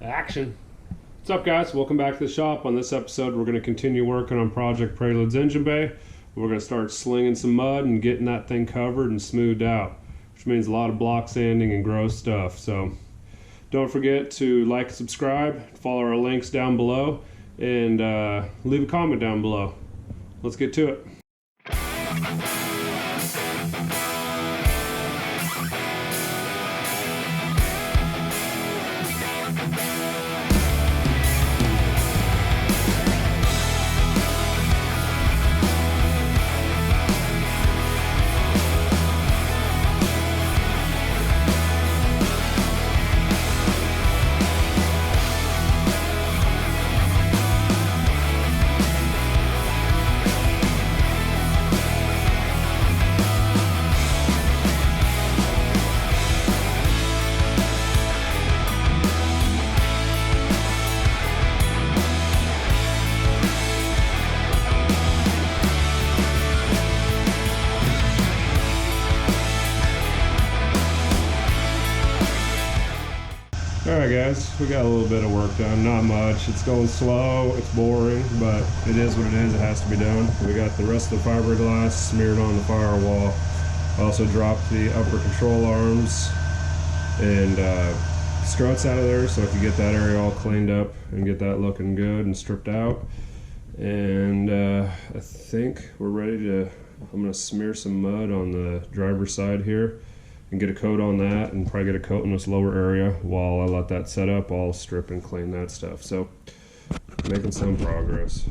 Action. What's up, guys? Welcome back to the shop. On this episode, we're going to continue working on Project Prelude's engine bay. We're going to start slinging some mud and getting that thing covered and smoothed out, which means a lot of block sanding and gross stuff. So don't forget to like and subscribe, follow our links down below, and leave a comment down below. Let's get to it. Alright guys, we got a little bit of work done, not much. It's going slow, it's boring, but it is what it is, it has to be done. We got the rest of the fiberglass smeared on the firewall. I also dropped the upper control arms and struts out of there, so I can get that area all cleaned up and get that looking good and stripped out. And I think we're ready to, I'm going to smear some mud on the driver's side here and get a coat on that, and probably get a coat in this lower area. While I let that set up, I'll strip and clean that stuff. So making some progress.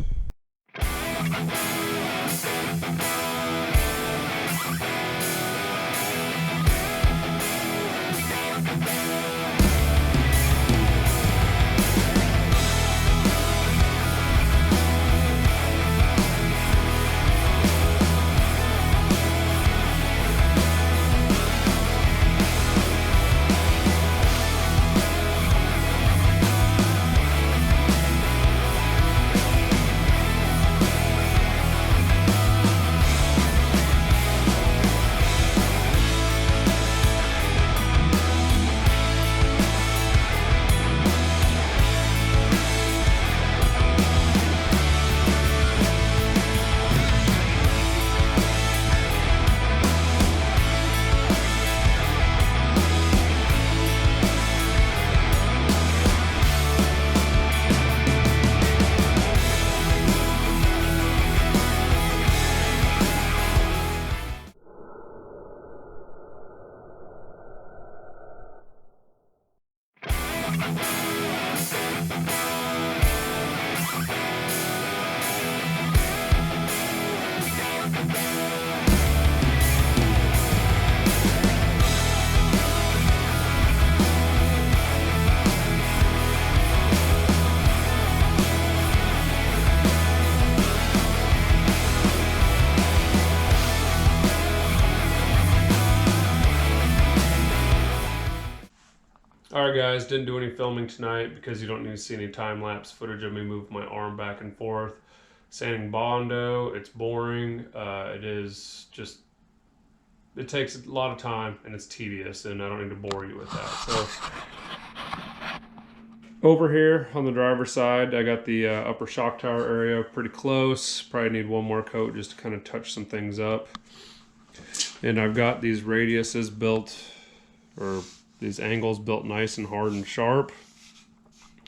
Alright guys, didn't do any filming tonight because you don't need to see any time-lapse footage of me move my arm back and forth. Sanding Bondo, it's boring, it takes a lot of time and it's tedious, and I don't need to bore you with that. So over here on the driver's side, I got the upper shock tower area pretty close. Probably need one more coat just to kind of touch some things up. And I've got these radiuses built, or these angles built nice and hard and sharp.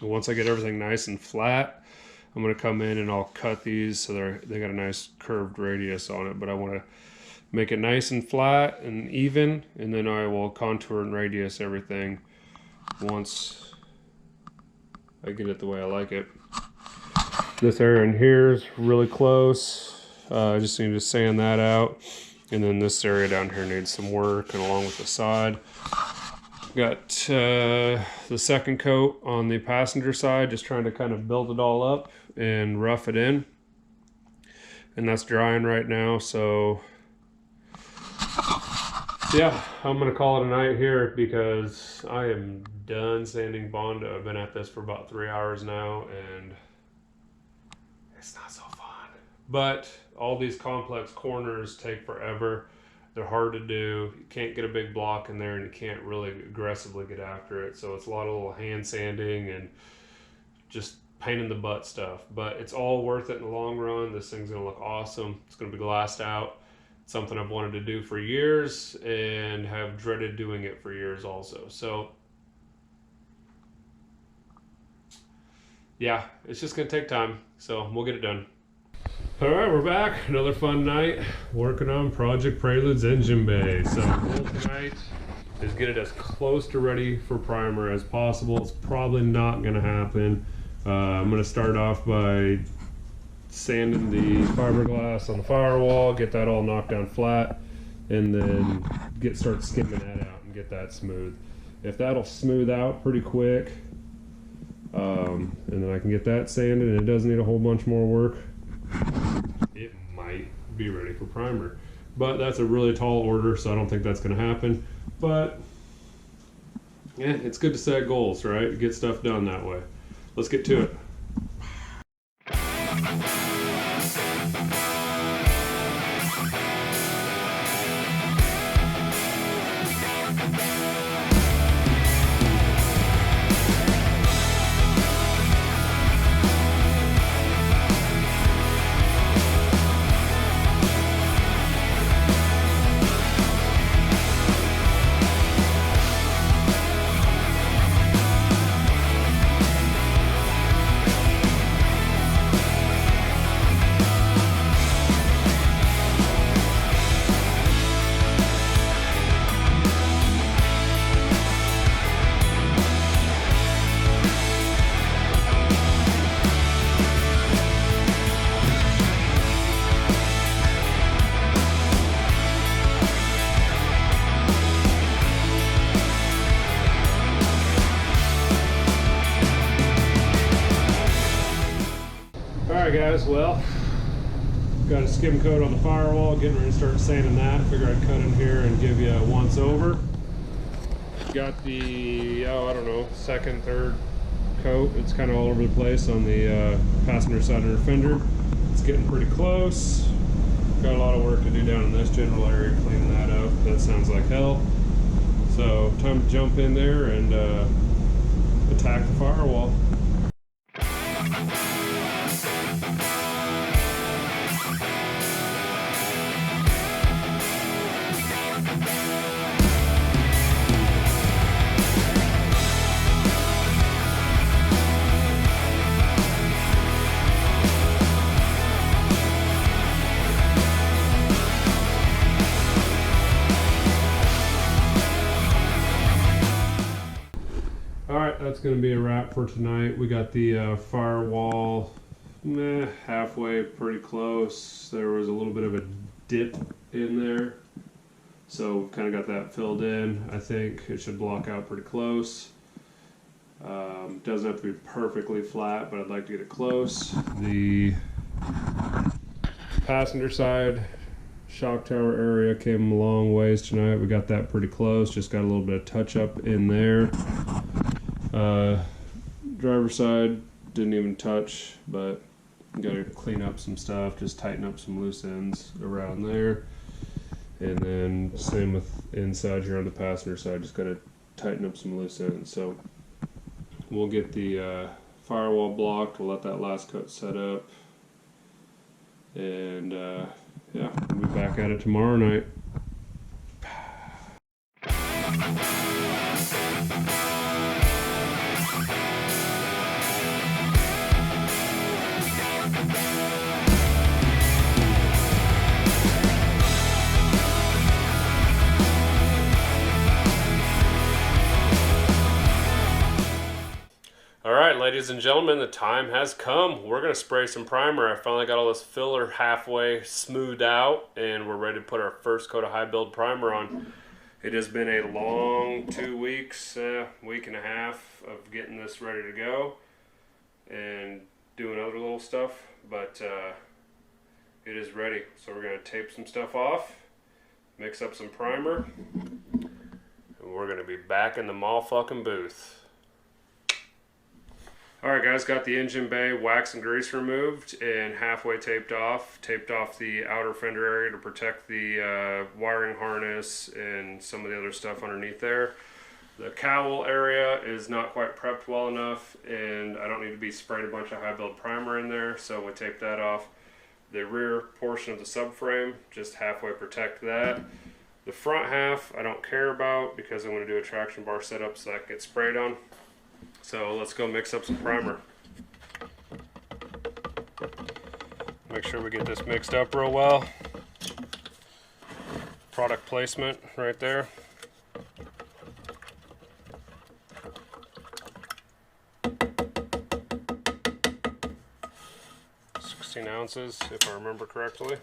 Once I get everything nice and flat, I'm going to come in and I'll cut these so they got a nice curved radius on it, but I want to make it nice and flat and even, and then I will contour and radius everything once I get it the way I like it. This area in here is really close. I just need to sand that out, and then this area down here needs some work, and along with the side. Got the second coat on the passenger side, just trying to kind of build it all up and rough it in. And that's drying right now, so yeah, I'm going to call it a night here because I am done sanding Bondo. I've been at this for about 3 hours now, and it's not so fun. But all these complex corners take forever. They're hard to do. You can't get a big block in there, and you can't really aggressively get after it. So it's a lot of little hand sanding and just pain in the butt stuff. But it's all worth it in the long run. This thing's gonna look awesome. It's gonna be glassed out. It's something I've wanted to do for years and have dreaded doing it for years also. So yeah, it's just gonna take time. So we'll get it done. All right, we're back. Another fun night working on Project Prelude's engine bay. So the goal tonight is get it as close to ready for primer as possible. It's probably not going to happen. I'm going to start off by sanding the fiberglass on the firewall, get that all knocked down flat, and then start skimming that out and get that smooth. If that'll smooth out pretty quick, and then I can get that sanded and it doesn't need a whole bunch more work, it might be ready for primer. But that's a really tall order, so I don't think that's going to happen. But yeah, it's good to set goals, right? Get stuff done that way. Let's get to it. Alright guys, well, got a skim coat on the firewall, getting ready to start sanding that. Figure I'd cut in here and give you a once over. Got the, I don't know, second, third coat. It's kind of all over the place on the passenger side of the fender. It's getting pretty close. Got a lot of work to do down in this general area, cleaning that up. That sounds like hell. So time to jump in there and attack the firewall. Alright, that's going to be a wrap for tonight. We got the firewall halfway, pretty close. There was a little bit of a dip in there, so we've kind of got that filled in. I think it should block out pretty close. Doesn't have to be perfectly flat, but I'd like to get it close. The passenger side shock tower area came a long ways tonight. We got that pretty close, just got a little bit of touch up in there. Driver's side didn't even touch, but got to clean up some stuff, just tighten up some loose ends around there. And then same with inside here on the passenger side, just got to tighten up some loose ends. So we'll get the firewall blocked, we'll let that last coat set up, and yeah, we'll be back at it tomorrow night. Alright, ladies and gentlemen, the time has come. We're going to spray some primer. I finally got all this filler halfway smoothed out, and we're ready to put our first coat of high build primer on. It has been a long 2 weeks, week and a half of getting this ready to go and doing other little stuff, but it is ready. So we're going to tape some stuff off, mix up some primer, and we're going to be back in the motherfucking booth. Alright guys, got the engine bay wax and grease removed and halfway taped off. Taped off the outer fender area to protect the wiring harness and some of the other stuff underneath there. The cowl area is not quite prepped well enough, and I don't need to be spraying a bunch of high build primer in there, so we tape that off. The rear portion of the subframe, just halfway protect that. The front half I don't care about because I'm going to do a traction bar setup so that gets sprayed on. So let's go mix up some primer. Make sure we get this mixed up real well. Product placement right there. Ounces, if I remember correctly.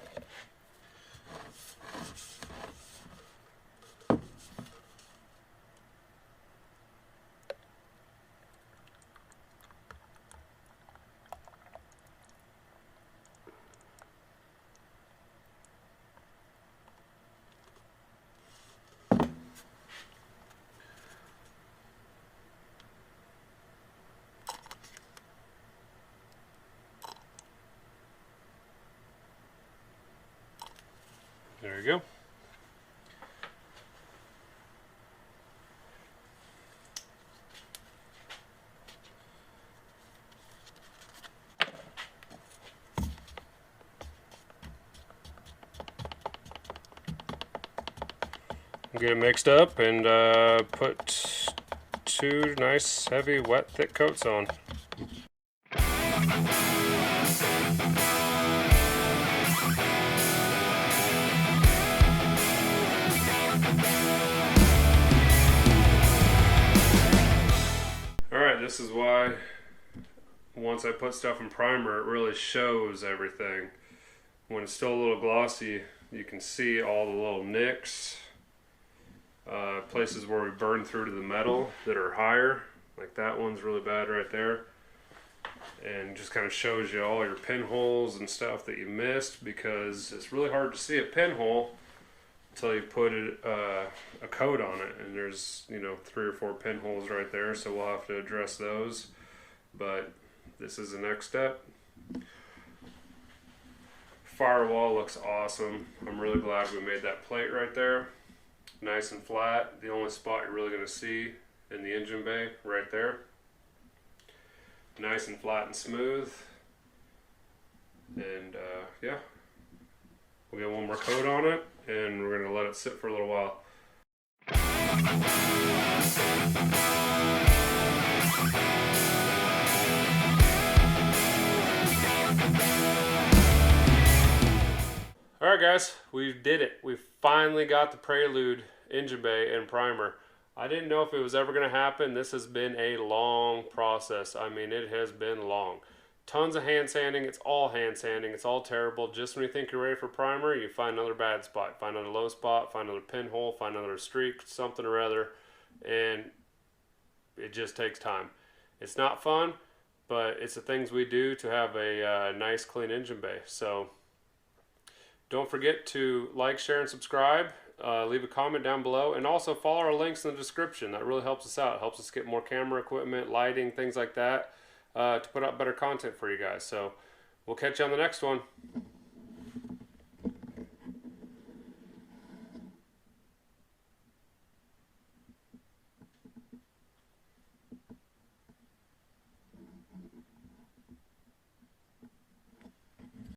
There you go. Get it mixed up and put 2 nice, heavy, wet, thick coats on. Alright, this is why once I put stuff in primer, it really shows everything. When it's still a little glossy, you can see all the little nicks, places where we burn through to the metal that are higher. Like that one's really bad right there. And just kind of shows you all your pinholes and stuff that you missed, because it's really hard to see a pinhole until you put a coat on it, and there's 3 or 4 pinholes right there, so we'll have to address those, but this is the next step. Firewall looks awesome. I'm really glad we made that plate right there, nice and flat. The only spot you're really going to see in the engine bay right there, nice and flat and smooth. And yeah, we'll get one more coat on it, and we're going to let it sit for a little while. Alright guys, we did it. We finally got the Prelude engine bay and primer. I didn't know if it was ever going to happen. This has been a long process. I mean, it has been long. Tons of hand sanding. It's all hand sanding. It's all terrible. Just when you think you're ready for primer, you find another bad spot. Find another low spot, find another pinhole, find another streak, something or other. And it just takes time. It's not fun, but it's the things we do to have a nice, clean engine bay. So don't forget to like, share, and subscribe. Leave a comment down below, and also follow our links in the description. That really helps us out. It helps us get more camera equipment, lighting, things like that, to put out better content for you guys. So we'll catch you on the next one.